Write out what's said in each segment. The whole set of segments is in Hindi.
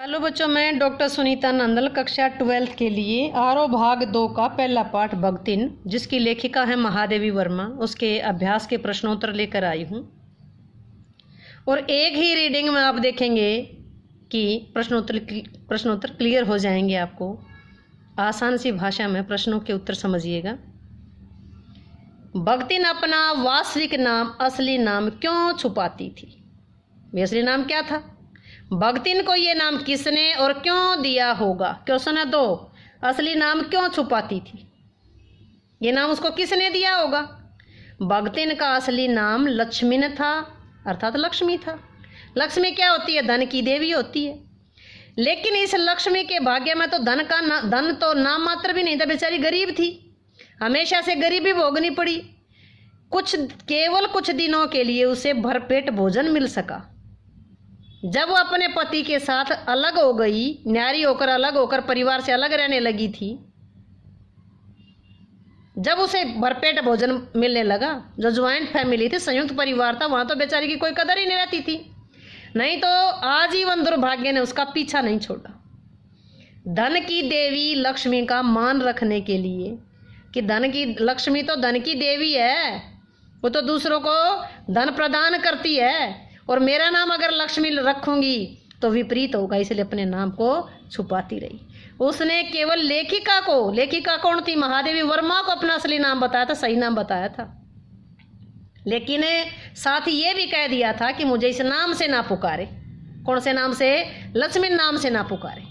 हेलो बच्चों, मैं डॉक्टर सुनीता नंदल कक्षा 12th के लिए आरो भाग 2 का पहला पाठ भगतिन, जिसकी लेखिका है महादेवी वर्मा, उसके अभ्यास के प्रश्नोत्तर लेकर आई हूँ। और एक ही रीडिंग में आप देखेंगे कि प्रश्नोत्तर क्लियर हो जाएंगे। आपको आसान सी भाषा में प्रश्नों के उत्तर समझिएगा। भगतिन अपना वास्तविक नाम, असली नाम क्यों छुपाती थी? ये असली नाम क्या था? भगतिन को ये नाम किसने और क्यों दिया होगा? क्वेश्चन है 2, असली नाम क्यों छुपाती थी? ये नाम उसको किसने दिया होगा? भगतिन का असली नाम लक्ष्मीन था, अर्थात लक्ष्मी था। लक्ष्मी क्या होती है? धन की देवी होती है। लेकिन इस लक्ष्मी के भाग्य में तो धन तो नाम मात्र भी नहीं था। बेचारी गरीब थी, हमेशा से गरीबी भोगनी पड़ी। केवल कुछ दिनों के लिए उसे भरपेट भोजन मिल सका। जब वो अपने पति के साथ अलग हो गई, न्यारी होकर अलग होकर परिवार से अलग रहने लगी थी, जब उसे भरपेट भोजन मिलने लगा, जो ज्वाइंट फैमिली थी, संयुक्त परिवार था, वहां तो बेचारी की कोई कदर ही नहीं रहती थी। नहीं तो आजीवन दुर्भाग्य ने उसका पीछा नहीं छोड़ा। धन की देवी लक्ष्मी का मान रखने के लिए कि लक्ष्मी तो धन की देवी है, वो तो दूसरों को धन प्रदान करती है, और मेरा नाम अगर लक्ष्मी रखूंगी तो विपरीत होगा, इसलिए अपने नाम को छुपाती रही। उसने केवल लेखिका कौन थी? महादेवी वर्मा को अपना असली नाम बताया था, सही नाम बताया था। लेकिन साथ ही ये भी कह दिया था कि मुझे इस नाम से ना पुकारे। कौन से नाम से? लक्ष्मी नाम से ना पुकारे,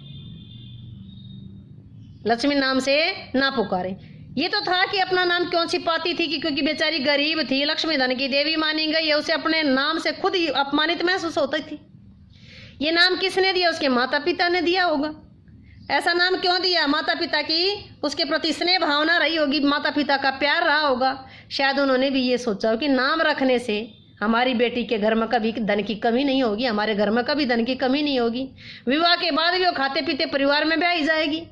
लक्ष्मी नाम से ना पुकारे। ये तो था कि अपना नाम क्यों छिपाती थी कि क्योंकि बेचारी गरीब थी, लक्ष्मी धन की देवी मानी गई है, उसे अपने नाम से खुद ही अपमानित महसूस होती थी। ये नाम किसने दिया? उसके माता पिता ने दिया होगा। ऐसा नाम क्यों दिया? माता पिता की उसके प्रति स्नेह भावना रही होगी, माता पिता का प्यार रहा होगा। शायद उन्होंने भी ये सोचा हो कि नाम रखने से हमारी बेटी के घर में कभी धन की कमी नहीं होगी, हमारे घर में कभी धन की कमी नहीं होगी, विवाह के बाद भी वो खाते पीते परिवार में ब्याही जाएगी।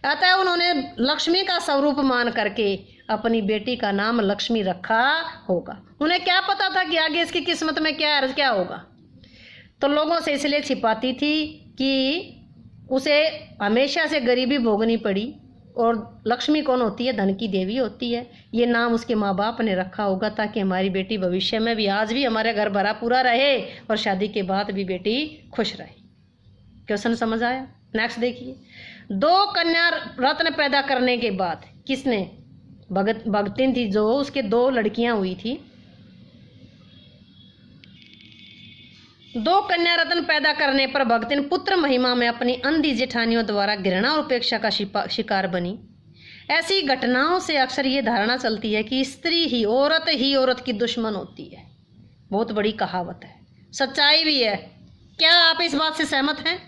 अतः उन्होंने लक्ष्मी का स्वरूप मान करके अपनी बेटी का नाम लक्ष्मी रखा होगा। उन्हें क्या पता था कि आगे इसकी किस्मत में क्या होगा। तो लोगों से इसलिए छिपाती थी कि उसे हमेशा से गरीबी भोगनी पड़ी। और लक्ष्मी कौन होती है? धन की देवी होती है। ये नाम उसके माँ बाप ने रखा होगा ताकि हमारी बेटी भविष्य में भी, आज भी हमारे घर भरा पूरा रहे और शादी के बाद भी बेटी खुश रहे। क्वेश्चन समझ आया? नेक्स्ट देखिए। 2 कन्या रत्न पैदा करने के बाद किसने? भगतिन थी, जो उसके 2 लड़कियां हुई थी। 2 कन्या रत्न पैदा करने पर भगतिन पुत्र महिमा में अपनी अंधी जेठानियों द्वारा घृणा और उपेक्षा का शिकार बनी। ऐसी घटनाओं से अक्सर ये धारणा चलती है कि स्त्री ही औरत की दुश्मन होती है। बहुत बड़ी कहावत है, सच्चाई भी है। क्या आप इस बात से सहमत हैं?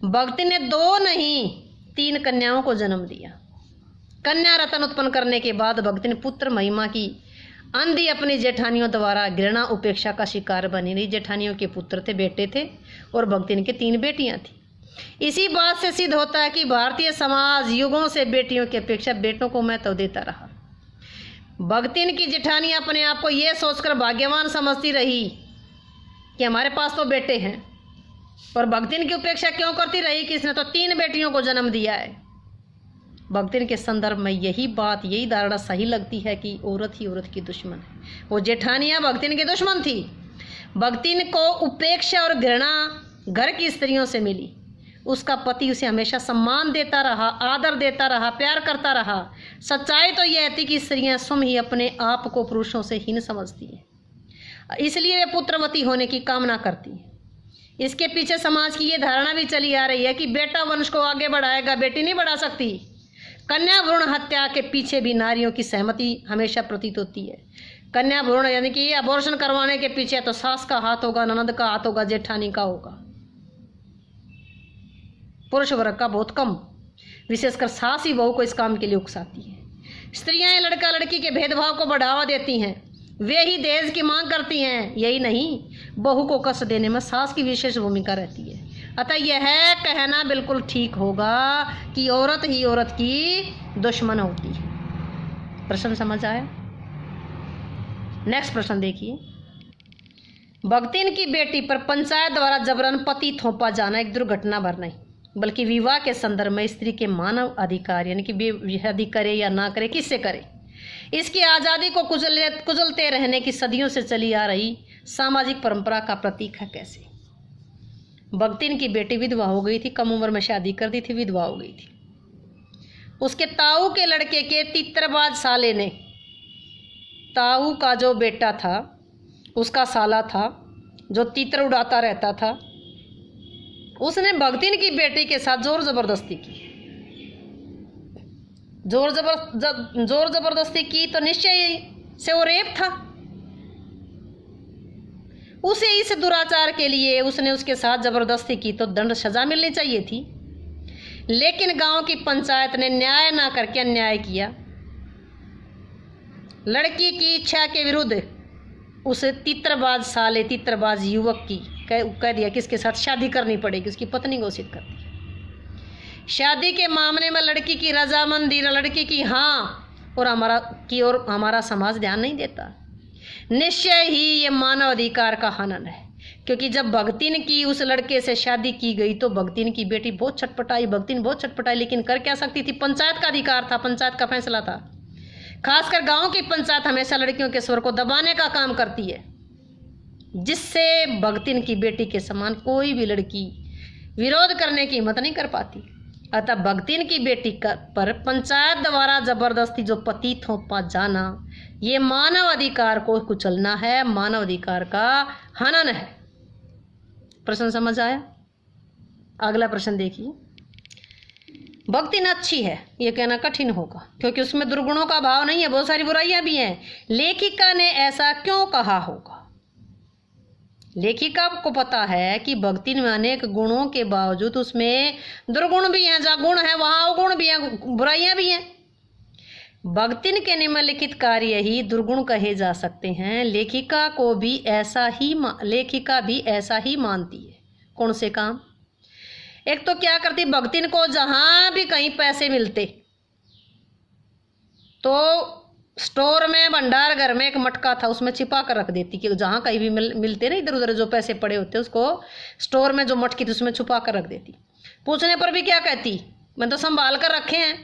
भगतिन ने 2 नहीं 3 कन्याओं को जन्म दिया। कन्या रत्न उत्पन्न करने के बाद भगतिन पुत्र महिमा की अंधी अपनी जेठानियों द्वारा घृणा उपेक्षा का शिकार बनी रही। जेठानियों के पुत्र थे, बेटे थे, और भगतिन के 3 बेटियां थी। इसी बात से सिद्ध होता है कि भारतीय समाज युगों से बेटियों की अपेक्षा बेटों को महत्व देता रहा। भगतिन की जेठानियां अपने आप को यह सोचकर भाग्यवान समझती रही कि हमारे पास तो बेटे हैं, और भगतिन की उपेक्षा क्यों करती रही कि इसने तो 3 बेटियों को जन्म दिया है। भगतिन के संदर्भ में यही धारणा सही लगती है कि औरत ही औरत की दुश्मन है। वो जेठानियां भगतिन की दुश्मन थी। भगतिन को उपेक्षा और घृणा घर की स्त्रियों से मिली। उसका पति उसे हमेशा सम्मान देता रहा, आदर देता रहा, प्यार करता रहा। सच्चाई तो यह थी कि स्त्रियां स्वयं ही अपने आप को पुरुषों से हीन समझती हैं, इसलिए वे पुत्रवती होने की कामना करती हैं। इसके पीछे समाज की ये धारणा भी चली आ रही है कि बेटा वंश को आगे बढ़ाएगा, बेटी नहीं बढ़ा सकती। कन्या भ्रूण हत्या के पीछे भी नारियों की सहमति हमेशा प्रतीत होती है। कन्या भ्रूण यानी कि अबॉर्शन करवाने के पीछे तो सास का हाथ होगा, ननद का हाथ होगा, जेठानी का होगा। पुरुष वर्ग का बहुत कम, विशेषकर सास ही बहू को इस काम के लिए उकसाती है। स्त्रियां लड़का लड़की के भेदभाव को बढ़ावा देती हैं, वे ही दहेज की मांग करती हैं। यही नहीं, बहू को कष्ट देने में सास की विशेष भूमिका रहती है। अतः यह कहना बिल्कुल ठीक होगा कि औरत ही औरत की दुश्मन होती है। प्रश्न समझ आया? नेक्स्ट प्रश्न देखिए। भगतिन की बेटी पर पंचायत द्वारा जबरन पति थोपा जाना एक दुर्घटना भर नहीं, बल्कि विवाह के संदर्भ में स्त्री के मानव अधिकार यानी कि शादी करे या ना करे, किससे करे, इसकी आज़ादी को कुचलते रहने की सदियों से चली आ रही सामाजिक परंपरा का प्रतीक है। कैसे भगतिन की बेटी विधवा हो गई थी, कम उम्र में शादी कर दी थी, विधवा हो गई थी। उसके ताऊ के लड़के के तीतरबाज साले ने, ताऊ का जो बेटा था उसका साला था जो तीतर उड़ाता रहता था, उसने भगतिन की बेटी के साथ जोर जबरदस्ती की। जोर जबरदस्ती की तो निश्चय से वो रेप था। उसे इस दुराचार के लिए उसने उसके साथ जबरदस्ती की तो दंड सजा मिलनी चाहिए थी, लेकिन गांव की पंचायत ने न्याय ना करके अन्याय किया। लड़की की इच्छा के विरुद्ध उस तीतरबाज युवक की कह दिया कि इसके साथ शादी करनी पड़ेगी, उसकी पत्नी घोषित कर दी। शादी के मामले में लड़की की रजामंदी, लड़की की हाँ और हमारा समाज ध्यान नहीं देता। निश्चय ही ये मानव अधिकार का हनन है, क्योंकि जब भगतिन की उस लड़के से शादी की गई तो भगतिन की बेटी बहुत छटपटाई, भगतिन बहुत छटपटाई, लेकिन कर क्या सकती थी? पंचायत का अधिकार था, पंचायत का फैसला था। खासकर गांव की पंचायत हमेशा लड़कियों के स्वर को दबाने का काम करती है, जिससे भगतिन की बेटी के समान कोई भी लड़की विरोध करने की हिम्मत नहीं कर पाती। अतः भगतिन की बेटी पर पंचायत द्वारा जबरदस्ती जो पति थोपा जाना, ये मानव अधिकार को कुचलना है, मानव अधिकार का हनन है। प्रश्न समझ आया? अगला प्रश्न देखिए। भक्ति न अच्छी है ये कहना कठिन होगा, क्योंकि उसमें दुर्गुणों का भाव नहीं है, बहुत सारी बुराइयां भी हैं। लेखिका ने ऐसा क्यों कहा होगा? लेखिका को पता है कि भक्ति में अनेक गुणों के बावजूद उसमें दुर्गुण भी हैं, जहाँ गुण है वहाँ अवगुण भी हैं, बुराइयां भी हैं। भक्तिन के निम्नलिखित कार्य ही दुर्गुण कहे जा सकते हैं। लेखिका भी ऐसा ही मानती है। कौन से काम? एक तो क्या करती, भक्तिन को जहां भी कहीं पैसे मिलते तो स्टोर में, भंडार घर में एक मटका था, उसमें छिपा कर रख देती कि जहां कहीं भी मिलते ना इधर उधर जो पैसे पड़े होते उसको स्टोर में जो मटकी थी उसमें छुपा कर रख देती। पूछने पर भी क्या कहती, मैं तो संभाल कर रखे हैं।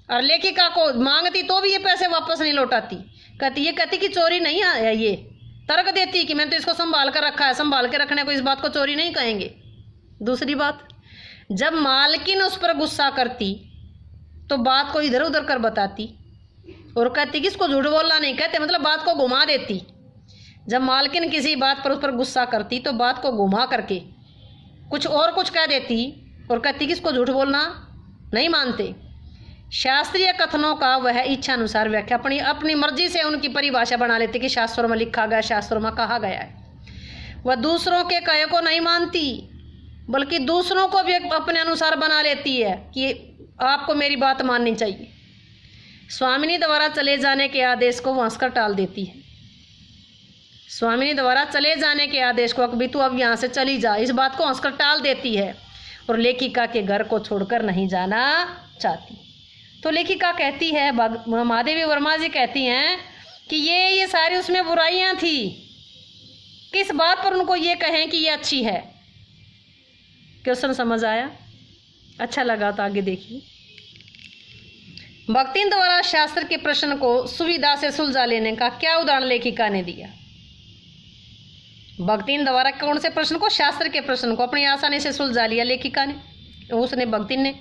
और लेखिका को मांगती तो भी ये पैसे वापस नहीं लौटाती। कहती कि चोरी नहीं है, ये तर्क देती कि मैंने तो इसको संभाल कर रखा है, संभाल के रखने को इस बात को चोरी नहीं कहेंगे। दूसरी बात, जब मालकिन उस पर गुस्सा करती तो बात को इधर उधर कर बताती और कहती कि इसको झूठ बोलना नहीं कहते, मतलब बात को घुमा देती। जब मालकिन किसी बात पर उस पर गुस्सा करती तो बात को घुमा करके कुछ कह देती और कहती कि इसको झूठ बोलना नहीं मानते। शास्त्रीय कथनों का वह इच्छा अनुसार व्याख्या अपनी मर्जी से उनकी परिभाषा बना लेती कि शास्त्रों में लिखा गया, शास्त्रों में कहा गया है। वह दूसरों के कहे को नहीं मानती, बल्कि दूसरों को भी अपने अनुसार बना लेती है कि आपको मेरी बात माननी चाहिए। स्वामिनी द्वारा चले जाने के आदेश को वो हंसकर टाल देती है। स्वामिनी द्वारा चले जाने के आदेश को भी तू अब यहाँ से चली जा, इस बात को हंसकर टाल देती है और लेखिका के घर को छोड़कर नहीं जाना चाहती। तो लेखिका कहती है, महादेवी वर्मा जी कहती हैं कि ये सारी उसमें बुराइयां थी, किस बात पर उनको ये कहें कि ये अच्छी है। क्वेश्चन समझ आया? अच्छा लगा तो आगे देखिए। भक्तिन द्वारा शास्त्र के प्रश्न को सुविधा से सुलझा लेने का क्या उदाहरण लेखिका ने दिया? भक्तिन द्वारा कौन से प्रश्न को? शास्त्र के प्रश्न को अपनी आसानी से सुलझा लिया लेखिका ने, भक्तिन ने।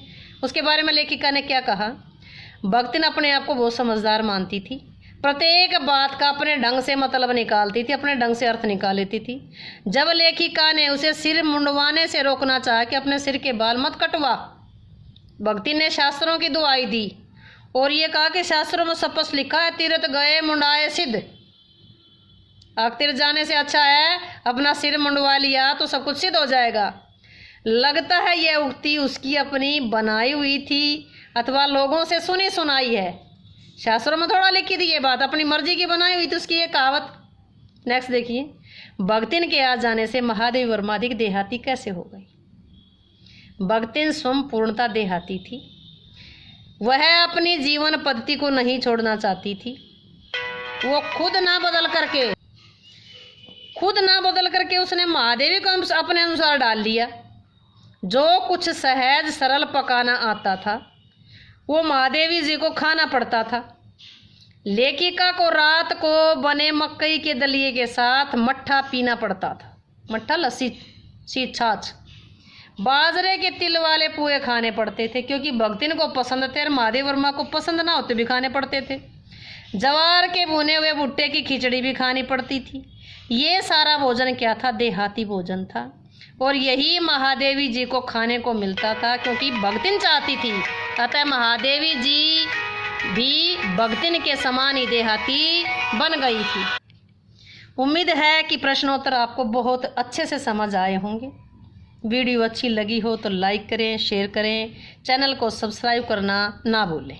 उसके बारे में लेखिका ने क्या कहा? भक्तिन अपने आप को बहुत समझदार मानती थी, प्रत्येक बात का अपने ढंग से मतलब निकालती थी, अपने ढंग से अर्थ निकाल लेती थी। जब लेखिका ने उसे सिर मुंडवाने से रोकना चाहा कि अपने सिर के बाल मत कटवा, भक्तिन ने शास्त्रों की दुआई दी और ये कहा कि शास्त्रों में स्पष्ट लिखा है, तीर्थ गए मुंडाए सिद्ध। तीर्थ जाने से अच्छा है अपना सिर मुंडवा लिया तो सब कुछ सिद्ध हो जाएगा। लगता है यह उक्ति उसकी अपनी बनाई हुई थी अथवा लोगों से सुनी सुनाई है। शास्त्रों में थोड़ा लिखी थी ये बात, अपनी मर्जी की बनाई हुई थी उसकी ये कहावत। नेक्स्ट देखिए, भक्तिन के आ जाने से महादेवी वर्मा अधिक देहाती कैसे हो गई? भक्तिन स्वयं पूर्णता देहाती थी। वह अपनी जीवन पद्धति को नहीं छोड़ना चाहती थी। वो खुद खुद ना बदल करके उसने महादेवी को अपने अनुसार डाल लिया। जो कुछ सहज सरल पकाना आता था वो महादेवी जी को खाना पड़ता था। लेखिका को रात को बने मकई के दलिए के साथ मट्ठा पीना पड़ता था। मट्ठा लस्सी सी छाछ। बाजरे के तिल वाले पुए खाने पड़ते थे क्योंकि भक्तिन को पसंद थे और महादेव वर्मा को पसंद ना होते भी खाने पड़ते थे। जवार के भुने हुए भुट्टे की खिचड़ी भी खानी पड़ती थी। ये सारा भोजन क्या था? देहाती भोजन था और यही महादेवी जी को खाने को मिलता था क्योंकि भक्तिन चाहती थी। अतः महादेवी जी भी भक्तिन के समान ही देहाती बन गई थी। उम्मीद है कि प्रश्नोत्तर आपको बहुत अच्छे से समझ आए होंगे। वीडियो अच्छी लगी हो तो लाइक करें, शेयर करें, चैनल को सब्सक्राइब करना ना भूलें।